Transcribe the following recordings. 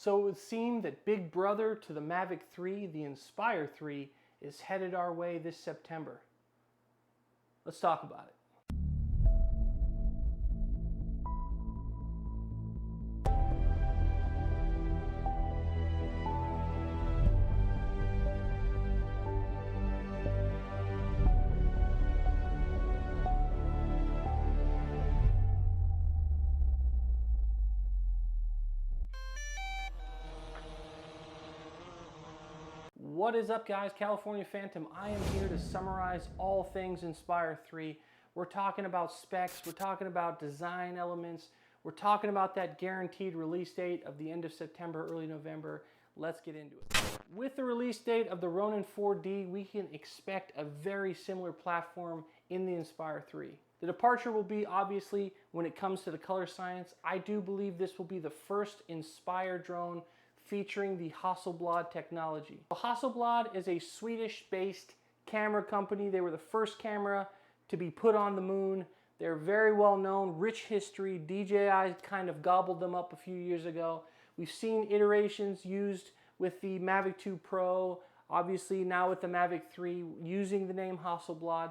So it would seem that big brother to the Mavic 3, the Inspire 3, is headed our way this September. Let's talk about it. What is up, guys? California Phantom. I am here to summarize all things Inspire 3. We're talking about specs, we're talking about design elements, we're talking about that guaranteed release date of the end of September, early November. Let's get into it. With the release date of the Ronin 4D, we can expect a very similar platform in the Inspire 3. The departure will be obviously when it comes to the color science. I do believe this will be the first Inspire drone featuring the Hasselblad technology. Hasselblad is a Swedish-based camera company. They were the first camera to be put on the moon. They're very well known, rich history. DJI kind of gobbled them up a few years ago. We've seen iterations used with the Mavic 2 Pro, obviously now with the Mavic 3 using the name Hasselblad.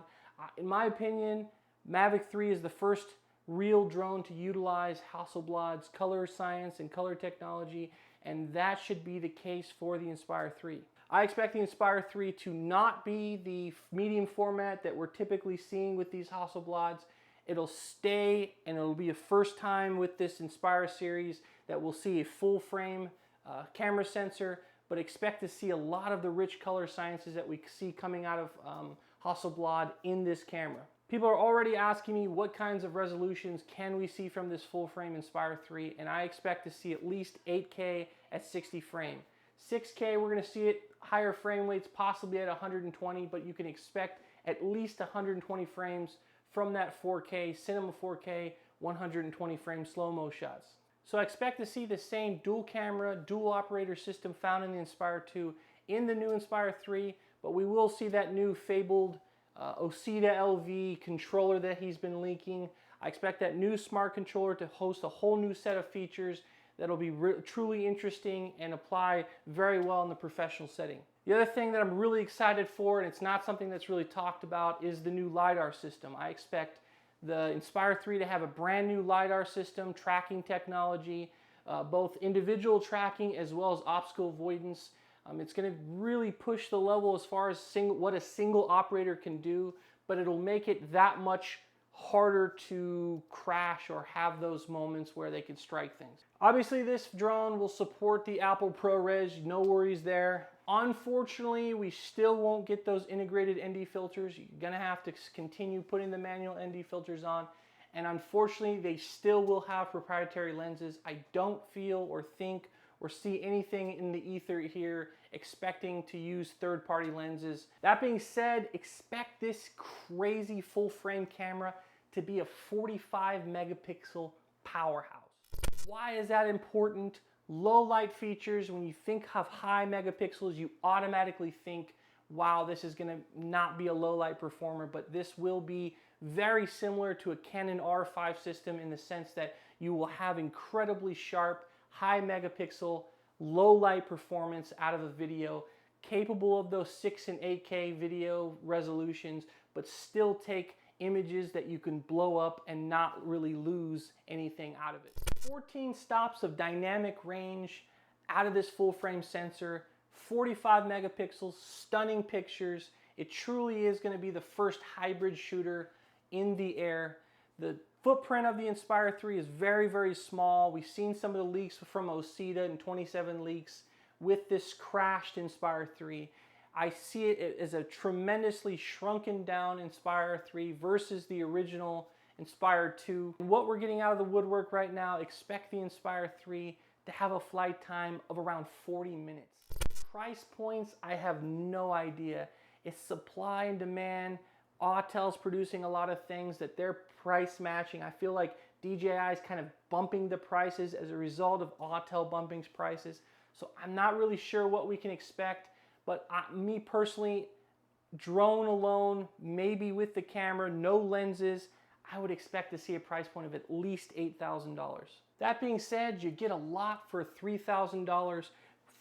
In my opinion, Mavic 3 is the first real drone to utilize Hasselblad's color science and color technology, and that should be the case for the Inspire 3. I expect the Inspire 3 to not be the medium format that we're typically seeing with these Hasselblads. It'll stay, and it'll be a first time with this Inspire series that we'll see a full frame camera sensor, but expect to see a lot of the rich color sciences that we see coming out of Hasselblad in this camera. People are already asking me what kinds of resolutions can we see from this full frame Inspire 3, and I expect to see at least 8K at 60 frame. 6K, we're gonna see it higher frame rates, possibly at 120, but you can expect at least 120 frames from that 4K, Cinema 4K, 120 frame slow-mo shots. So I expect to see the same dual camera, dual operator system found in the Inspire 2 in the new Inspire 3, but we will see that new fabled Autel LV controller that he's been leaking. I expect that new smart controller to host a whole new set of features that'll be truly interesting and apply very well in the professional setting. The other thing that I'm really excited for, and it's not something that's really talked about, is the new LiDAR system. I expect the Inspire 3 to have a brand new LiDAR system, tracking technology, both individual tracking as well as obstacle avoidance. It's going to really push the level as far as what a single operator can do, but it'll make it that much harder to crash or have those moments where they can strike things. Obviously, this drone will support the Apple ProRes, no worries there. Unfortunately, we still won't get those integrated ND filters. You're going to have to continue putting the manual ND filters on. And unfortunately, they still will have proprietary lenses. I don't feel or think or see anything in the ether here expecting to use third-party lenses. That being said, expect this crazy full-frame camera to be a 45 megapixel powerhouse. Why is that important? Low light features, when you think of high megapixels, you automatically think, wow, this is gonna not be a low light performer, but this will be very similar to a Canon R5 system in the sense that you will have incredibly sharp, high megapixel, low light performance out of a video, capable of those 6 and 8K video resolutions, but still take images that you can blow up and not really lose anything out of it. 14 stops of dynamic range out of this full frame sensor, 45 megapixels, stunning pictures. It truly is going to be the first hybrid shooter in the air. The footprint of the Inspire 3 is very, very small. We've seen some of the leaks from Osita and 27 leaks with this crashed Inspire 3. I see it as a tremendously shrunken down Inspire 3 versus the original Inspire 2. And what we're getting out of the woodwork right now, expect the Inspire 3 to have a flight time of around 40 minutes. Price points, I have no idea. It's supply and demand. Autel's producing a lot of things that they're price matching. I feel like DJI is kind of bumping the prices as a result of Autel bumping prices. So I'm not really sure what we can expect, but me personally, drone alone, maybe with the camera, no lenses, I would expect to see a price point of at least $8,000. That being said, you get a lot for $3,000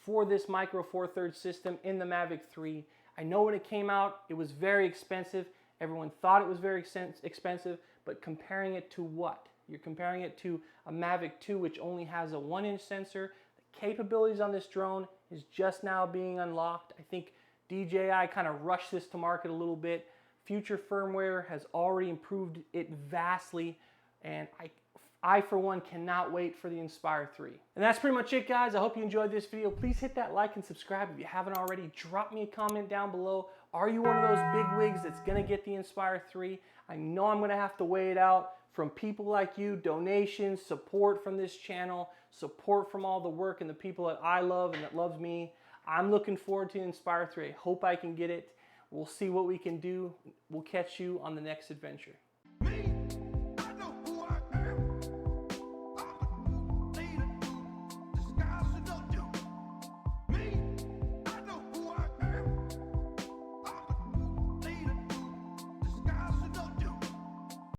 for this micro four thirds system in the Mavic 3. I know when it came out, it was very expensive. Everyone thought it was very expensive, but comparing it to what? You're comparing it to a Mavic 2, which only has a 1-inch sensor. The capabilities on this drone is just now being unlocked. I think DJI kind of rushed this to market a little bit. Future firmware has already improved it vastly, and I for one cannot wait for the Inspire 3. And that's pretty much it, guys. I hope you enjoyed this video. Please hit that like and subscribe if you haven't already. Drop me a comment down below. Are you one of those big wigs that's gonna get the Inspire 3? I know I'm gonna have to weigh it out from people like you, donations, support from this channel, support from all the work and the people that I love and that loves me. I'm looking forward to the Inspire 3. I hope I can get it. We'll see what we can do. We'll catch you on the next adventure.